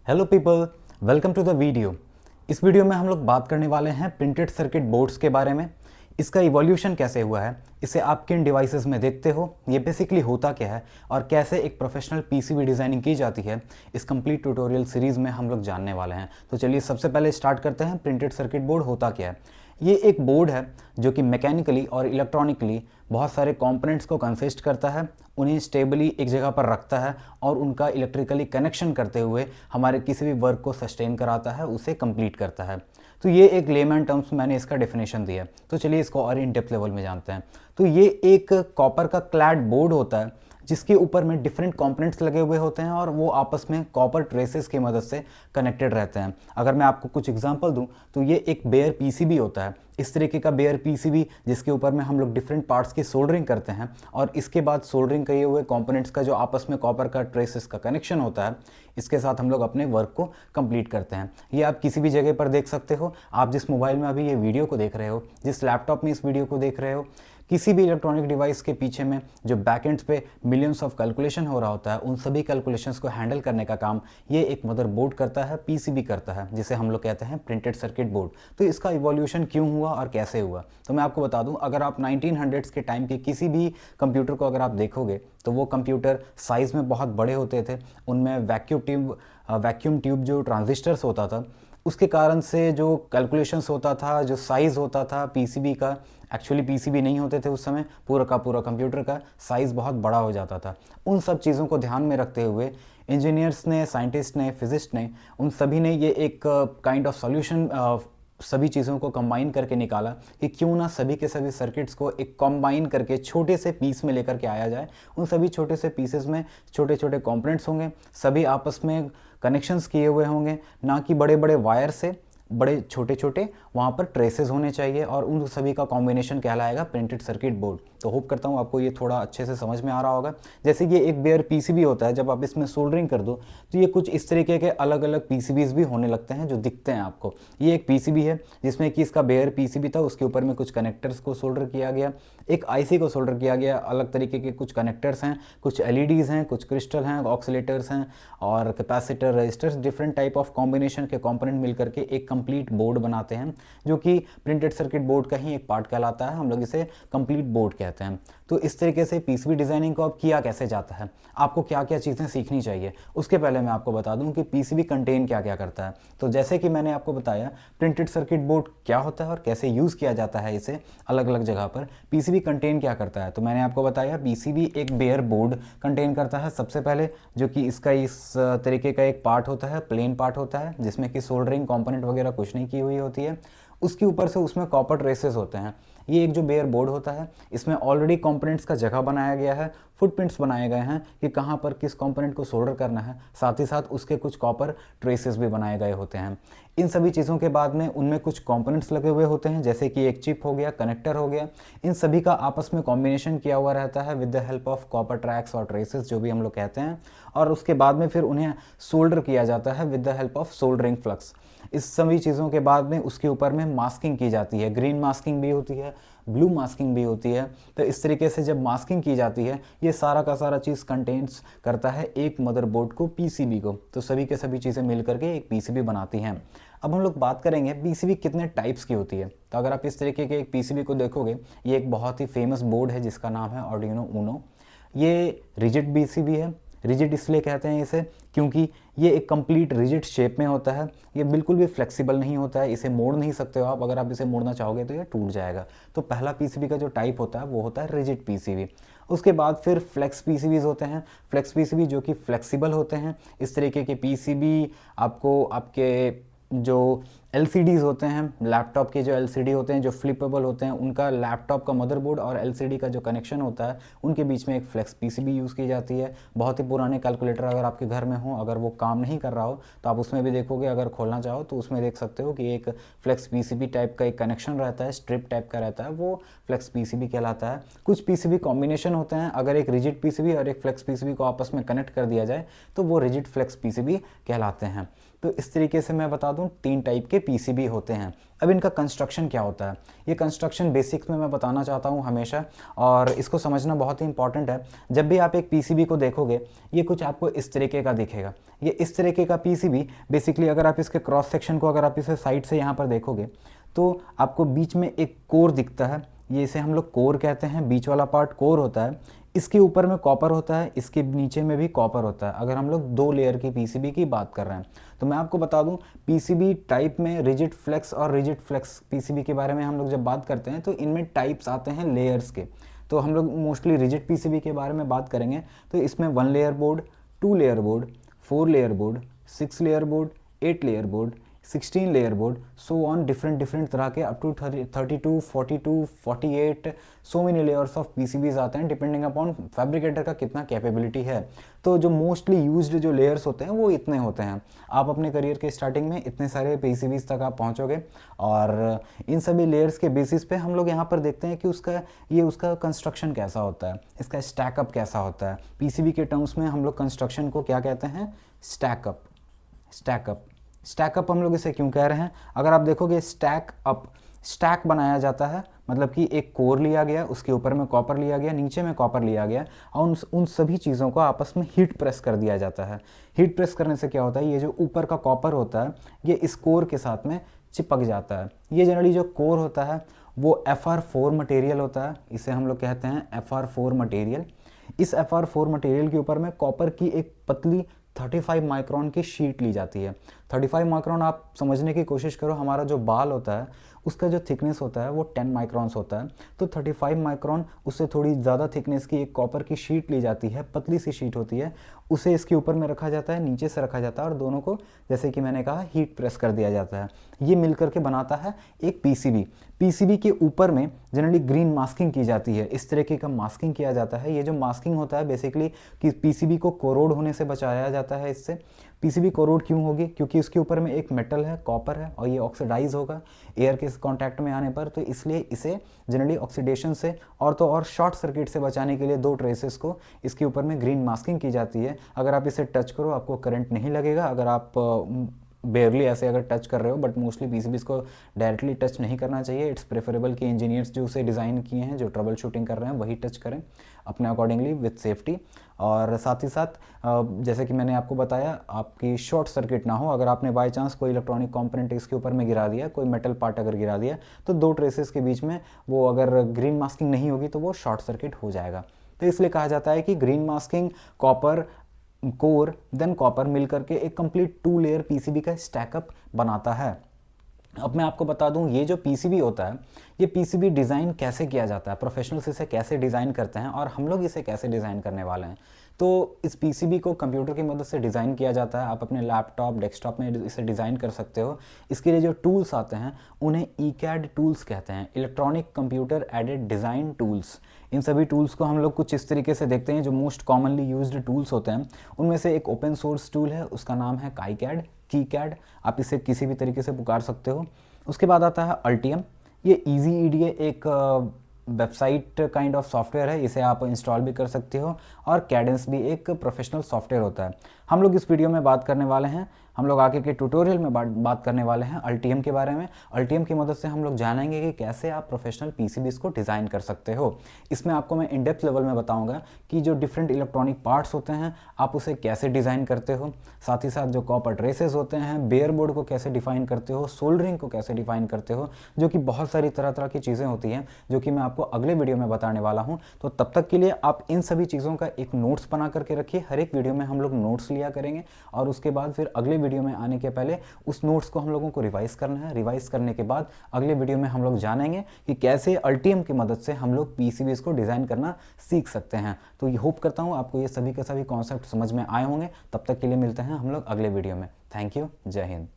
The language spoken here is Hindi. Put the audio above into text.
Hello people, welcome to the video. इस वीडियो में हम लोग बात करने वाले हैं प्रिंटेड सर्किट बोर्ड्स के बारे में। इसका इवोल्यूशन कैसे हुआ है, इसे आप किन डिवाइसेस में देखते हो, ये बेसिकली होता क्या है और कैसे एक प्रोफेशनल पीसीबी डिज़ाइनिंग की जाती है, इस कंप्लीट ट्यूटोरियल सीरीज़ में हम लोग जानने वाले हैं। तो चलिए सबसे पहले स्टार्ट करते हैं, प्रिंटेड सर्किट बोर्ड होता क्या है। ये एक बोर्ड है जो कि मैकेनिकली और इलेक्ट्रॉनिकली बहुत सारे कंपोनेंट्स को कंसिस्ट करता है, उन्हें स्टेबली एक जगह पर रखता है और उनका इलेक्ट्रिकली कनेक्शन करते हुए हमारे किसी भी वर्क को सस्टेन कराता है, उसे कंप्लीट करता है। तो ये एक लेमन टर्म्स मैंने इसका डेफिनेशन दिया है। तो चलिए इसको और इन डेप्थ लेवल में जानते हैं। तो ये एक कॉपर का क्लैड बोर्ड होता है जिसके ऊपर में डिफरेंट कंपोनेंट्स लगे हुए होते हैं और वो आपस में कॉपर ट्रेसेस की मदद से कनेक्टेड रहते हैं। अगर मैं आपको कुछ एग्जांपल दूं तो ये एक बेयर पीसीबी होता है, इस तरीके का बेयर पीसीबी जिसके ऊपर में हम लोग डिफरेंट पार्ट्स की सोल्डरिंग करते हैं और इसके बाद सोल्डरिंग किए हुए कंपोनेंट्स का जो आपस में कॉपर का ट्रेसेस का कनेक्शन होता है, इसके साथ हम लोग अपने वर्क को कंप्लीट करते हैं। ये आप किसी भी जगह पर देख सकते हो। आप जिस मोबाइल में अभी ये वीडियो को देख रहे हो, जिस लैपटॉप में इस वीडियो को देख रहे हो, किसी भी इलेक्ट्रॉनिक डिवाइस के पीछे में जो बैकएंड्स पे मिलियंस ऑफ कैलकुलेशन हो रहा होता है, उन सभी कैलकुलेशंस को हैंडल करने का काम ये एक मदरबोर्ड करता है, पीसीबी करता है, जिसे हम लोग कहते हैं प्रिंटेड सर्किट बोर्ड। तो इसका इवोल्यूशन क्यों हुआ और कैसे हुआ, तो मैं आपको बता दूं। अगर आप 1900s के टाइम के किसी भी कंप्यूटर को अगर आप देखोगे तो वो कंप्यूटर साइज़ में बहुत बड़े होते थे। उनमें वैक्यूम ट्यूब जो ट्रांजिस्टर्स होता था, उसके कारण से जो कैलकुलेशंस होता था, जो साइज़ होता था पीसीबी का, एक्चुअली पीसीबी नहीं होते थे उस समय, पूरा का पूरा कंप्यूटर का साइज़ बहुत बड़ा हो जाता था। उन सब चीज़ों को ध्यान में रखते हुए इंजीनियर्स ने, साइंटिस्ट ने, फिजिस्ट ने, उन सभी ने ये एक काइंड ऑफ सॉल्यूशन सभी चीज़ों को कंबाइन करके निकाला कि क्यों ना सभी के सभी सर्किट्स को एक कंबाइन करके छोटे से पीस में लेकर के आया जाए। उन सभी छोटे से पीसेस में छोटे छोटे कंपोनेंट्स होंगे, सभी आपस में कनेक्शंस किए हुए होंगे, ना कि बड़े बड़े वायर से, बड़े छोटे छोटे वहाँ पर ट्रेसेस होने चाहिए और उन सभी का कॉम्बिनेशन कहलाएगा प्रिंटेड सर्किट बोर्ड। तो होप करता हूँ आपको ये थोड़ा अच्छे से समझ में आ रहा होगा। जैसे कि एक बेयर पीसीबी होता है, जब आप इसमें सोल्डरिंग कर दो तो ये कुछ इस तरीके के अलग अलग पीसीबीज भी होने लगते हैं जो दिखते हैं आपको। ये एक पीसीबी है जिसमें कि इसका बेयर पीसीबी था, उसके ऊपर में कुछ कनेक्टर्स को सोल्डर किया गया, एक आईसी को सोल्डर किया गया, अलग तरीके के कुछ कनेक्टर्स हैं, कुछ एलईडीज़ हैं, कुछ क्रिस्टल हैं, ऑक्सीलेटर्स हैं और capacitor, resistors, different type of combination के कंपोनेंट मिलकर के एक कंप्लीट बोर्ड बनाते हैं, जो कि प्रिंटेड सर्किट बोर्ड का ही एक पार्ट कहलाता है। हम लोग इसे कंप्लीट बोर्ड कहते हैं। तो इस तरीके से पीसीबी डिज़ाइनिंग को अब किया कैसे जाता है, आपको क्या क्या चीज़ें सीखनी चाहिए, उसके पहले मैं आपको बता दूं कि पीसीबी कंटेन क्या क्या करता है। तो जैसे कि मैंने आपको बताया प्रिंटेड सर्किट बोर्ड क्या होता है और कैसे यूज़ किया जाता है इसे अलग अलग जगह पर, पीसीबी कंटेन क्या करता है। तो मैंने आपको बताया पीसीबी एक बेयर बोर्ड कंटेन करता है सबसे पहले, जो कि इसका इस तरीके का एक पार्ट होता है, प्लेन पार्ट होता है, जिसमें कि सोल्डरिंग कंपोनेंट वगैरह कुछ नहीं की हुई होती है। उसके ऊपर से उसमें कॉपर ट्रेसेस होते हैं। ये एक जो बेयर बोर्ड होता है, इसमें ऑलरेडी कंपोनेंट्स का जगह बनाया गया है, फुटप्रिंट्स बनाए गए हैं कि कहाँ पर किस कंपोनेंट को सोल्डर करना है, साथ ही साथ उसके कुछ कॉपर ट्रेसेस भी बनाए गए होते हैं। इन सभी चीज़ों के बाद में उनमें कुछ कंपोनेंट्स लगे हुए होते हैं, जैसे कि एक चिप हो गया, कनेक्टर हो गया। इन सभी का आपस में कॉम्बिनेशन किया हुआ रहता है with the help of copper tracks और ट्रेसेस, जो भी हम लोग कहते हैं, और उसके बाद में फिर उन्हें सोल्डर किया जाता है with the help of soldering flux. इस सभी चीज़ों के बाद में उसके ऊपर में मास्किंग की जाती है, ग्रीन मास्किंग भी होती है, ब्लू मास्किंग भी होती है। तो इस तरीके से जब मास्किंग की जाती है, ये सारा का सारा चीज़ कंटेंट्स करता है एक मदरबोर्ड को, पीसीबी को। तो सभी के सभी चीज़ें मिल करके एक पीसीबी बनाती हैं। अब हम लोग बात करेंगे पीसीबी कितने टाइप्स की होती है। तो अगर आप इस तरीके के एक पीसीबी को देखोगे, ये एक बहुत ही फेमस बोर्ड है जिसका नाम है आर्डिनो ऊनो। ये रिजिड पीसीबी है। रिजिड इसलिए कहते हैं इसे क्योंकि ये एक कंप्लीट रिजिड शेप में होता है, ये बिल्कुल भी फ्लेक्सिबल नहीं होता है, इसे मोड़ नहीं सकते हो आप। अगर आप इसे मोड़ना चाहोगे तो ये टूट जाएगा। तो पहला पीसीबी का जो टाइप होता है वो होता है रिजिड पीसीबी। उसके बाद फिर फ्लेक्स पीसीबीज होते हैं। फ्लेक्स पीसीबी जो कि फ्लेक्सिबल होते हैं। इस तरीके के पीसीबी आपको आपके जो एलसीडीज़ होते हैं, लैपटॉप के जो एलसीडी होते हैं, जो फ्लिपेबल होते हैं, उनका लैपटॉप का मदरबोर्ड और एलसीडी का जो कनेक्शन होता है, उनके बीच में एक फ्लेक्स पीसीबी यूज़ की जाती है। बहुत ही पुराने कैलकुलेटर अगर आपके घर में हो, अगर वो काम नहीं कर रहा हो, तो आप उसमें भी देखोगे, अगर खोलना चाहो तो उसमें देख सकते हो कि एक फ्लेक्स पीसीबी टाइप का एक कनेक्शन रहता है, स्ट्रिप टाइप का रहता है, वो फ्लेक्स पीसीबी कहलाता है। कुछ पीसीबी कॉम्बिनेशन होते हैं, अगर एक रिजिड पीसीबी और एक फ्लेक्स पीसीबी को आपस में कनेक्ट कर दिया जाए तो वो रिजिड फ्लेक्स पीसीबी कहलाते हैं। तो इस तरीके से मैं बता दूं 3 टाइप के पीसीबी होते हैं। अब इनका कंस्ट्रक्शन क्या होता है, ये कंस्ट्रक्शन बेसिक्स में मैं बताना चाहता हूँ हमेशा, और इसको समझना बहुत ही इंपॉर्टेंट है। जब भी आप एक पीसीबी को देखोगे, ये कुछ आपको इस तरीके का दिखेगा। ये इस तरीके का पीसीबी बेसिकली, अगर आप इसके क्रॉस सेक्शन को अगर आप इसे साइड से यहाँ पर देखोगे तो आपको बीच में एक कोर दिखता है, ये इसे हम लोग कोर कहते हैं, बीच वाला पार्ट कोर होता है। इसके ऊपर में कॉपर होता है, इसके नीचे में भी कॉपर होता है, अगर हम लोग 2 लेयर की पीसीबी की बात कर रहे हैं। तो मैं आपको बता दूं, पीसीबी टाइप में रिजिड फ्लेक्स और रिजिड फ्लेक्स पीसीबी के बारे में हम लोग जब बात करते हैं तो इनमें टाइप्स आते हैं लेयर्स के। तो हम लोग मोस्टली रिजिड पीसीबी के बारे में बात करेंगे, तो इसमें 1 layer board, 2 layer board, 4 layer board, 6 layer board, 8 layer board, 16 layer board, so on, different तरह के up to 32, 42, 48 so many layers of PCBs आते हैं, डिपेंडिंग अपॉन फैब्रिकेटर का कितना कैपेबिलिटी है। तो जो मोस्टली यूज्ड जो लेयर्स होते हैं वो इतने होते हैं। आप अपने करियर के स्टार्टिंग में इतने सारे पीसीबीज तक आप पहुंचोगे, और इन सभी लेयर्स के बेसिस पे हम लोग यहाँ पर देखते हैं कि उसका कंस्ट्रक्शन कैसा होता है, इसका स्टैकअप कैसा होता है। पीसीबी के टर्म्स में हम लोग कंस्ट्रक्शन को क्या कहते हैं, स्टैकअप। स्टैकअप हम लोग इसे क्यों कह रहे हैं, अगर आप देखोगे स्टैक बनाया जाता है, मतलब कि एक कोर लिया गया, उसके ऊपर में कॉपर लिया गया, नीचे में कॉपर लिया गया, और उन सभी चीज़ों को आपस में हीट प्रेस कर दिया जाता है। हीट प्रेस करने से क्या होता है, ये जो ऊपर का कॉपर होता है ये इस कोर के साथ में चिपक जाता है। ये जनरली जो कोर होता है वो FR4 मटेरियल होता है, इसे हम लोग कहते हैं FR4 मटेरियल। इस FR4 मटेरियल के ऊपर में कॉपर की एक पतली 35 माइक्रोन की शीट ली जाती है। 35 माइक्रोन आप समझने की कोशिश करो, हमारा जो बाल होता है उसका जो थिकनेस होता है वो 10 माइक्रोन्स होता है, तो 35 माइक्रोन, उससे थोड़ी ज़्यादा थिकनेस की एक कॉपर की शीट ली जाती है, पतली सी शीट होती है, उसे इसके ऊपर में रखा जाता है, नीचे से रखा जाता है, और दोनों को जैसे कि मैंने कहा हीट प्रेस कर दिया जाता है। ये मिल करके बनाता है एक पीसीबी। पीसीबी के ऊपर में जनरली ग्रीन मास्किंग की जाती है, इस तरीके का मास्किंग किया जाता है। ये जो मास्किंग होता है बेसिकली कि पीसीबी को कोरोड होने से बचाया जाता है। इससे पीसीबी कोरोड क्यों होगी, क्योंकि इसके ऊपर में एक मेटल है, कॉपर है, और ये ऑक्सीडाइज होगा एयर के कांटेक्ट में आने पर, तो इसलिए इसे जनरली ऑक्सीडेशन से और तो और शॉर्ट सर्किट से बचाने के लिए 2 ट्रेसेस को इसके ऊपर में ग्रीन मास्किंग की जाती है। अगर आप इसे टच करो आपको करंट नहीं लगेगा, अगर आप बेयरली ऐसे अगर टच कर रहे हो, बट मोस्टली पीसीबीज को डायरेक्टली टच नहीं करना चाहिए। इट्स प्रेफरेबल कि इंजीनियर्स जो उसे डिज़ाइन किए हैं, जो ट्रबल शूटिंग कर रहे हैं, वही टच करें अपने अकॉर्डिंगली विथ सेफ्टी। और साथ ही साथ जैसे कि मैंने आपको बताया, आपकी शॉर्ट सर्किट ना हो। अगर आपने बाय चांस कोई इलेक्ट्रॉनिक कंपोनेंट इसके ऊपर में गिरा दिया, कोई मेटल पार्ट अगर गिरा दिया, तो 2 ट्रेसेस के बीच में वो अगर ग्रीन मास्किंग नहीं होगी तो वो शॉर्ट सर्किट हो जाएगा। तो इसलिए कहा जाता है कि green masking, copper core then copper mill करके एक कंप्लीट 2 लेयर पीसीबी का स्टैकअप बनाता है। अब मैं आपको बता दूं, ये जो पीसीबी होता है, ये पीसीबी डिज़ाइन कैसे किया जाता है, प्रोफेशनल्स इसे कैसे डिज़ाइन करते हैं, और हम लोग इसे कैसे डिज़ाइन करने वाले हैं। तो इस पीसीबी को कंप्यूटर की मदद से डिज़ाइन किया जाता है। आप अपने लैपटॉप, डेस्कटॉप में इसे डिज़ाइन कर सकते हो। इसके लिए जो टूल्स आते हैं उन्हें ECAD टूल्स कहते हैं, electronic computer aided design tools. इन सभी टूल्स को हम लोग कुछ इस तरीके से देखते हैं। जो मोस्ट कॉमनली यूज्ड टूल्स होते हैं उनमें से एक ओपन सोर्स टूल है, उसका नाम है KiCad। आप इसे किसी भी तरीके से पुकार सकते हो। उसके बाद आता है अल्टियम। ये ईजी ईडीए एक वेबसाइट काइंड ऑफ सॉफ्टवेयर है, इसे आप इंस्टॉल भी कर सकते हो। और कैडेंस भी एक प्रोफेशनल सॉफ्टवेयर होता है। हम लोग इस वीडियो में बात करने वाले हैं, हम लोग आगे के ट्यूटोरियल में बात करने वाले हैं अल्टियम के बारे में। अल्टियम की मदद से हम लोग जानेंगे कि कैसे आप प्रोफेशनल पीसीबीज को डिज़ाइन कर सकते हो। इसमें आपको मैं इन डेप्थ लेवल में बताऊंगा कि जो डिफरेंट इलेक्ट्रॉनिक पार्ट्स होते हैं आप उसे कैसे डिज़ाइन करते हो, साथ ही साथ जो कॉपर ट्रेसेस होते हैं, बेयर बोर्ड को कैसे डिफाइन करते हो, सोल्डरिंग को कैसे डिफाइन करते हो, जो कि बहुत सारी तरह की चीज़ें होती हैं जो कि मैं आपको अगले वीडियो में बताने वाला हूँ। तो तब तक के लिए आप इन सभी चीज़ों का एक नोट्स बना करके रखिए। हर एक वीडियो में हम लोग नोट्स लिया करेंगे, और उसके बाद फिर अगले वीडियो में आने के पहले उस नोट्स को हम लोगों को रिवाइज करना है। रिवाइज करने के बाद अगले वीडियो में हम लोग जानेंगे कि कैसे अल्टियम की मदद से हम लोग पीसीबीज को डिज़ाइन करना सीख सकते हैं। तो ये होप करता हूँ आपको ये सभी के सभी कॉन्सेप्ट समझ में आए होंगे। तब तक के लिए मिलते हैं हम लोग अगले वीडियो में। थैंक यू, जय हिंद।